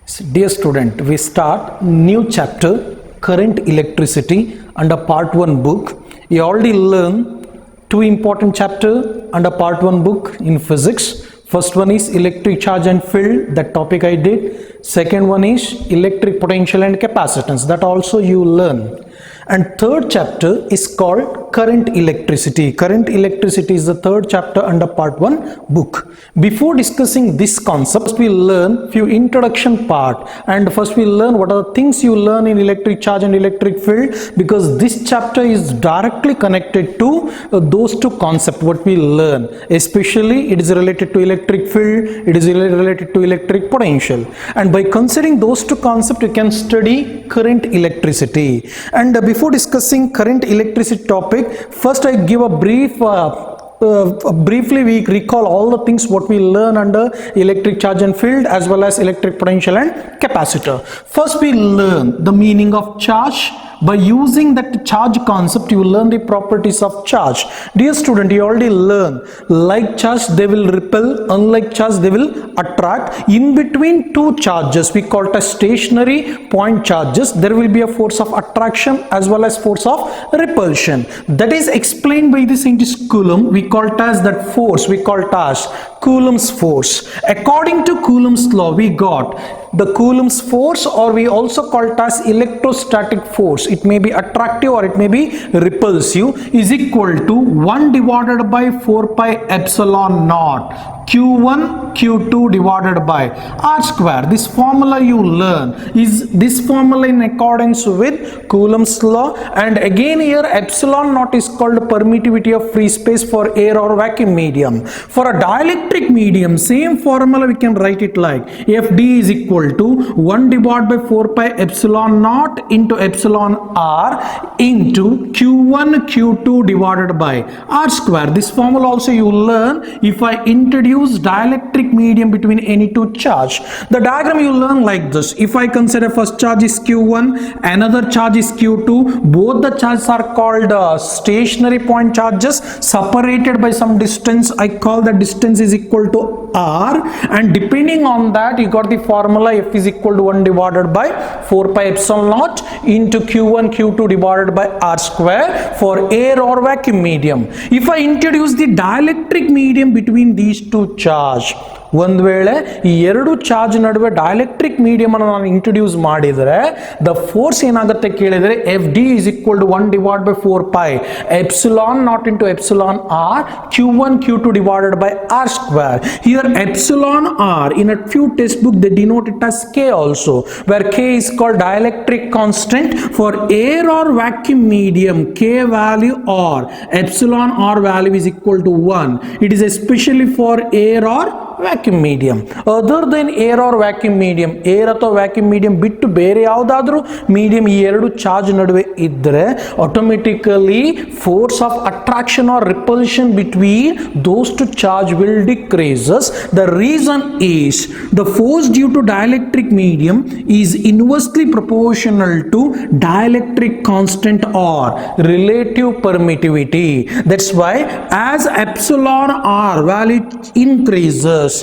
Dear student, we start new chapter current electricity under part 1 book. You already learned two important chapter under part 1 book in physics. First one is electric charge and field, that topic I did. Second one is electric potential and capacitance, that also you learn. And third chapter is called current electricity. Current electricity is the third chapter under part 1 book. Before discussing this concept, we learn few introduction part, and first we learn what are the things you learn in electric charge and electric field, because this chapter is directly connected to those two concepts what we learn. Especially it is related to electric field, it is related to electric potential, and by considering those two concepts you can study current electricity. And before discussing current electricity topic, first I give a brief briefly we recall all the things what we learn under electric charge and field as well as electric potential and capacitor. First we learn the meaning of charge. By using that charge concept, you will learn the properties of charge. Dear student, you already learn like charge they will repel, unlike charge they will attract. In between two charges, we call it as stationary point charges, there will be a force of attraction as well as force of repulsion. That is explained by the scientist Coulomb. We call it as that force, we call it as Coulomb's force. According to Coulomb's law, we got the Coulomb's force, or we also call it as electrostatic force. It may be attractive or it may be repulsive, is equal to 1 divided by 4 pi epsilon naught Q1 Q2 divided by R square. This formula you learn is this formula in accordance with Coulomb's law, and again here epsilon naught is called permittivity of free space for air or vacuum medium. For a dielectric medium, same formula we can write it like FD is equal to 1 divided by 4 pi epsilon naught into epsilon R into Q1 Q2 divided by R square. This formula also you learn if I introduce dielectric medium between any two charge. The diagram you learn like this. If I consider first charge is Q1, another charge is Q2, both the charges are called stationary point charges separated by some distance. I call the distance is equal to R, and depending on that you got the formula F is equal to 1 divided by 4 pi epsilon naught into Q1 Q2 divided by R square for air or vacuum medium. If I introduce the dielectric medium between these two charge, ಒಂದು ವೇಳೆ ಈ ಎರಡು charge ನಡುವೆ dielectric medium ಅನ್ನು ನಾನು introduce ಮಾಡಿದರೆ the force ಏನಾಗುತ್ತೆ ಕೇಳಿದರೆ F D is equal to 1 divide by 4 pi epsilon naught into epsilon R Q1 Q2 divided by R square. Here epsilon R in a few textbook they denote it as K also, where K is called dielectric constant. For air or vacuum medium, K value or epsilon R value is equal to 1. It is especially for air or vacuum medium. Other than air or vacuum medium, air ಅಥವಾ vacuum medium ಬಿಟ್ಟು ಬೇರೆ ಯಾವುದಾದ್ರೂ medium ಈ ಎರಡು charge ನಡುವೆ ಇದ್ದರೆ automatically force of attraction or repulsion between those two charge will decreases. The reason is the force due to dielectric medium is inversely proportional to dielectric constant or relative permittivity. That's why as epsilon R value increases,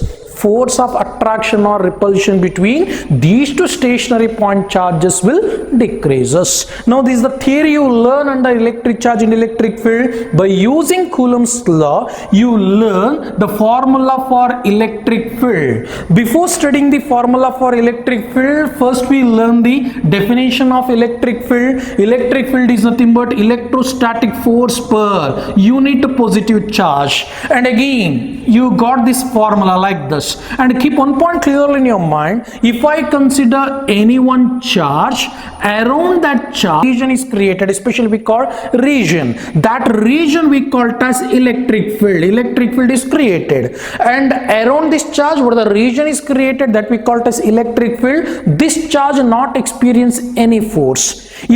force of attraction or repulsion between these two stationary point charges will decreases. Now this is the theory you learn under electric charge and electric field. By using Coulomb's law, you learn the formula for electric field. Before studying the formula for electric field, first we learn the definition of electric field. Electric field is nothing but electrostatic force per unit positive charge. And again you got this formula like this. And keep one point clearly in your mind. If I consider any one charge, around that charge region is created, especially we call region. That region we call it as electric field. Electric field is created, and around this charge where the region is created, that we call it as electric field. This charge not experience any force.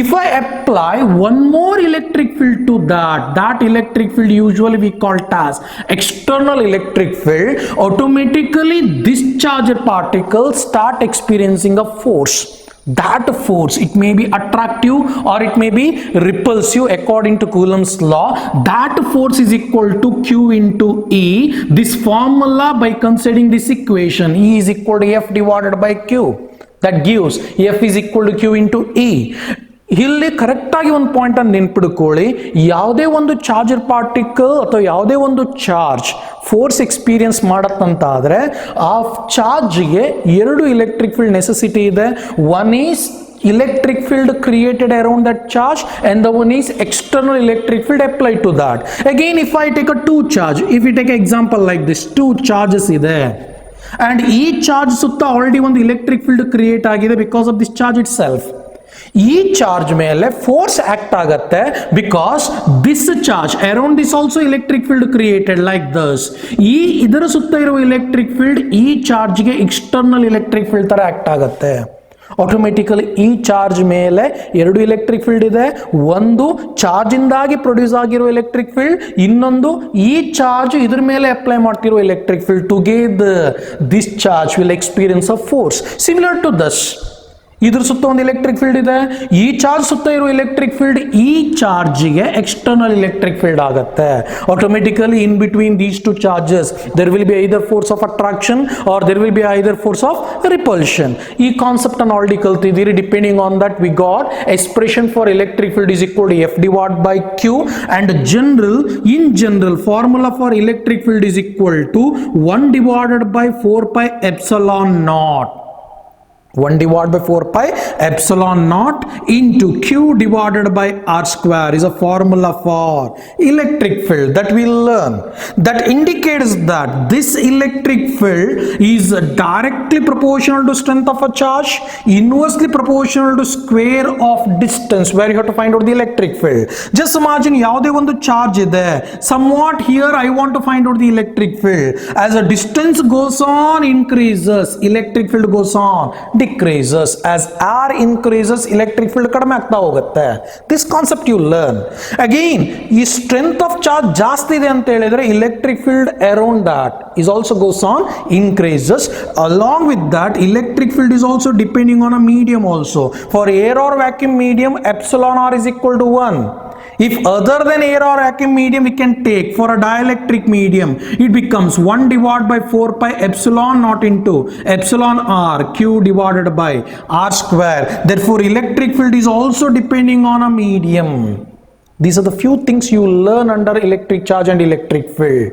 If I apply one more electric field to that electric field usually we call it as external electric field, automatically this charged particles start experiencing a force. That force, it may be attractive or it may be repulsive according to Coulomb's law. That force is equal to Q into E. This formula, by considering this equation, E is equal to F divided by Q. that gives F is equal to Q into E. ಇಲ್ಲಿ correct ಆಗಿ ಒಂದು point ಅನ್ನು ನೆನ್ಪಿಡ್ಕೊಳ್ಳಿ, ಯಾವುದೇ ಒಂದು charger particle ಅಥವಾ ಯಾವುದೇ ಒಂದು charge force experience ಮಾಡತ್ತಂತಾದ್ರೆ ಆ ಚಾರ್ಜ್ಗೆ ಎರಡು ಎಲೆಕ್ಟ್ರಿಕ್ ಫೀಲ್ಡ್ ನೆಸೆಸಿಟಿ ಇದೆ. One is electric field created around that charge and the one is external electric field applied to that. Again, if I take a two charge, if we take an example like this, two charges ಇದೆ and each charge ಸುತ್ತ already ಒಂದು electric field create ಆಗಿದೆ because of this charge itself. ಈ charge ಮೇಲೆ force act ಆಗತ್ತೆ because this charge around this also electric field created like thus. ಇದರ ಸುತ್ತ ಇರುವ ಎಲೆಕ್ಟ್ರಿಕ್ ಫೀಲ್ಡ್ ಈ ಚಾರ್ಜ್ಗೆ ಎಕ್ಸ್ಟರ್ನಲ್ ಎಲೆಕ್ಟ್ರಿಕ್ ಫೀಲ್ಡ್ ತರ ಆಕ್ಟ್ ಆಗತ್ತೆ. ಆಟೋಮೆಟಿಕಲಿ ಈ ಚಾರ್ಜ್ ಮೇಲೆ ಎರಡು ಎಲೆಕ್ಟ್ರಿಕ್ ಫೀಲ್ಡ್ ಇದೆ, ಒಂದು ಚಾರ್ಜ್ ಇಂದಾಗಿ ಪ್ರೊಡ್ಯೂಸ್ ಆಗಿರೋ ಎಲೆಕ್ಟ್ರಿಕ್ ಫೀಲ್ಡ್, ಇನ್ನೊಂದು ಈ ಚಾರ್ಜ್ ಇದ್ರ ಮೇಲೆ ಅಪ್ಲೈ ಮಾಡ್ತಿರೋ electric field. Together this charge will experience a force similar to thus. ಇದ್ರ ಸುತ್ತ ಒಂದು ಎಲೆಕ್ಟ್ರಿಕ್ ಫೀಲ್ಡ್ ಇದೆ, ಈ ಚಾರ್ಜ್ ಸುತ್ತ ಇರೋ ಎಲೆಕ್ಟ್ರಿಕ್ ಫೀಲ್ಡ್ ಈ ಚಾರ್ಜ್ಗೆ ಎಕ್ಸ್ಟರ್ನಲ್ ಎಲೆಕ್ಟ್ರಿಕ್ ಫೀಲ್ಡ್ ಆಗುತ್ತೆ. Automatically in between these two charges there will be either force of attraction or there will be either force of repulsion. ಈ ಕಾನ್ಸೆಪ್ಟ್ ಅನ್ನು ಆಲ್ರೆಡಿ ಕಲ್ತಿದ್ದೀರಿ. Depending on that we got expression for electric field is equal to F divided by Q and in general formula for electric field is equal to 1 divided by 4 pi epsilon naught. 1 divided by 4 pi epsilon naught into Q divided by R square is a formula for electric field that we learn. That indicates that this electric field is directly proportional to strength of a charge, inversely proportional to square of distance where you have to find out the electric field. Just imagine ಯಾವುದೇ ಒಂದು charge ಇದೆ, somewhat here I want to find out the electric field. As a distance goes on increases, electric field goes on decreases. As R increases, electric field ಕಡಿಮೆ ಆಗ್ತಾ ಹೋಗುತ್ತೆ. This concept you learn. Again, ಈ strength of charge ಜಾಸ್ತಿ ಇದೆ ಅಂತ ಹೇಳಿದ್ರೆ electric field around that is also goes on increases. Along with that, electric field is also depending on a medium also. For air or vacuum medium, epsilon R is equal to 1. If other than air or vacuum medium we can take for a dielectric medium, it becomes 1 divided by 4 pi epsilon naught into epsilon R Q divided by R square. Therefore electric field is also depending on a medium. These are the few things you learn under electric charge and electric field.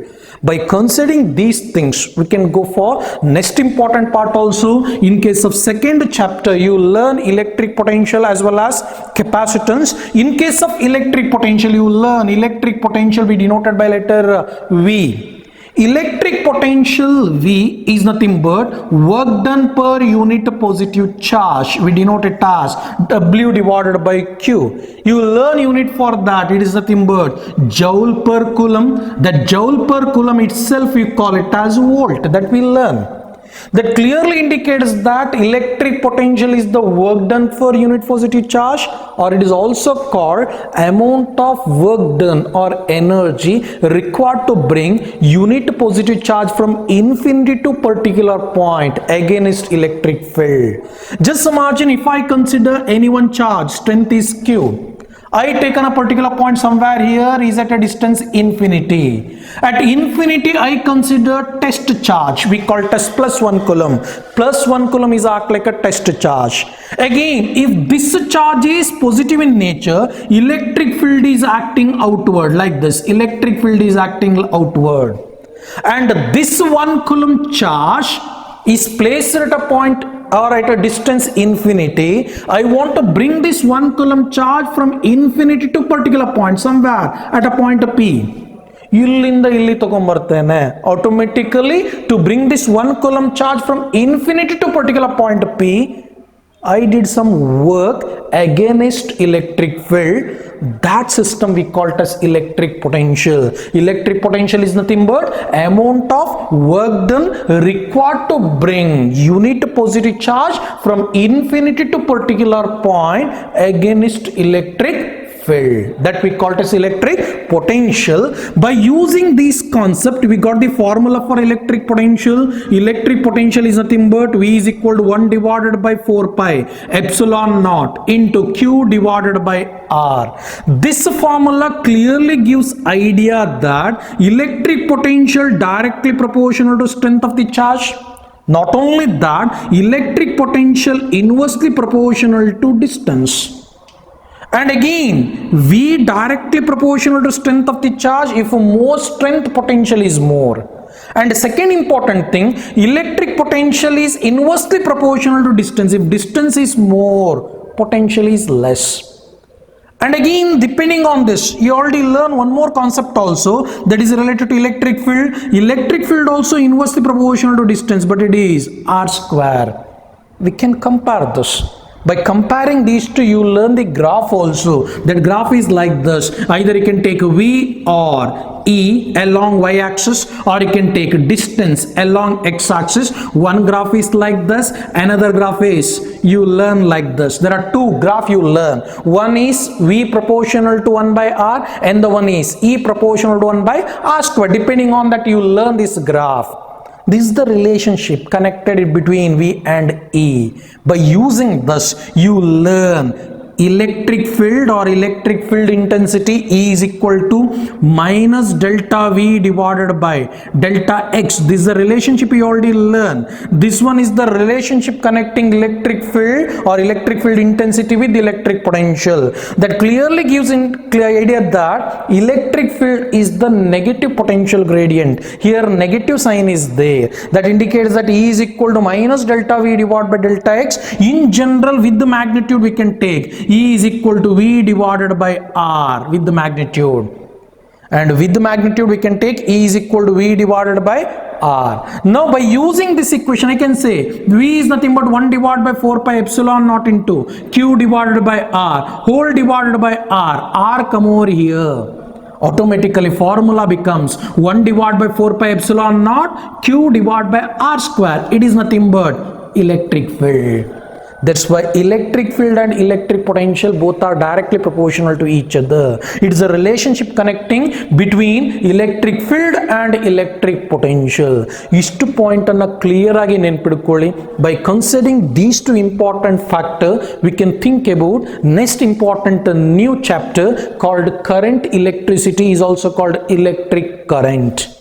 By considering these things, we can go for next important part also. In case of second chapter, you learn electric potential as well as capacitance. In case of electric potential, you learn electric potential be denoted by letter V. Electric potential V is nothing but work done per unit positive charge. We denote it as W divided by Q. You learn unit for that. It is nothing but joule per coulomb. That joule per coulomb itself we call it as volt. That we learn. That clearly indicates that electric potential is the work done for unit positive charge, or it is also called amount of work done or energy required to bring unit positive charge from infinity to particular point against electric field. Just imagine if I consider any one charge, strength is Q. I taken a particular point somewhere here is at a distance infinity. At infinity I consider test charge. We call test plus 1 coulomb. Plus 1 coulomb is act like a test charge. Again, if this charge is positive in nature, electric field is acting outward like this. Electric field is acting outward. And this 1 coulomb charge is placed at a point or at a distance infinity. I want to bring this 1 coulomb charge from infinity to particular point somewhere at a point P. ಇಲ್ಲಿಂದ ಇಲ್ಲಿ ತಗೊಂಡ್ಬರ್ತೇನೆ. Automatically to bring this 1 coulomb charge from infinity to particular point P, I did some work against electric field. That system we call it as electric potential. Electric potential is nothing but amount of work done required to bring unit positive charge from infinity to particular point against electric field. That we call it as electric potential. By using this concept, we got the formula for electric potential. Electric potential is nothing but V is equal to 1 divided by 4 pi epsilon naught into Q divided by R. This formula clearly gives idea that electric potential directly proportional to strength of the charge. Not only that, electric potential inversely proportional to distance. And again, V directly proportional to strength of the charge if more strength, potential is more. And second important thing, electric potential is inversely proportional to distance. If distance is more, potential is less. And again, depending on this, you already learn one more concept also, that is related to electric field. Electric field also inversely proportional to distance, but it is R square. We can compare this. By comparing these two, you learn the graph also. That graph is like this. Either you can take V or E along y-axis, or you can take distance along x-axis. One graph is like this, another graph is you learn like this. There are two graphs you learn. One is V proportional to 1 by R, and the one is E proportional to 1 by R square. Depending on that, you learn this graph. This is the relationship connected between V and E. By using this, you learn electric field or electric field intensity E is equal to minus delta V divided by delta X. This is the relationship you already learned. This one is the relationship connecting electric field or electric field intensity with electric potential. That clearly gives a clear idea that electric field is the negative potential gradient. Here negative sign is there. That indicates that E is equal to minus delta V divided by delta X. In general, with the magnitude we can take E is equal to V divided by R with the magnitude, and with the magnitude we can take E is equal to V divided by R. Now by using this equation, I can say V is nothing but 1 divided by 4 pi epsilon naught into Q divided by R whole divided by R come over here. Automatically formula becomes 1 divided by 4 pi epsilon naught Q divided by R square. It is nothing but electric field. That's why electric field and electric potential both are directly proportional to each other. It is a relationship connecting between electric field and electric potential. Istu point anna clear agi nenpidukkolli. By considering these two important factors, we can think about next important new chapter called current electricity, is also called electric current.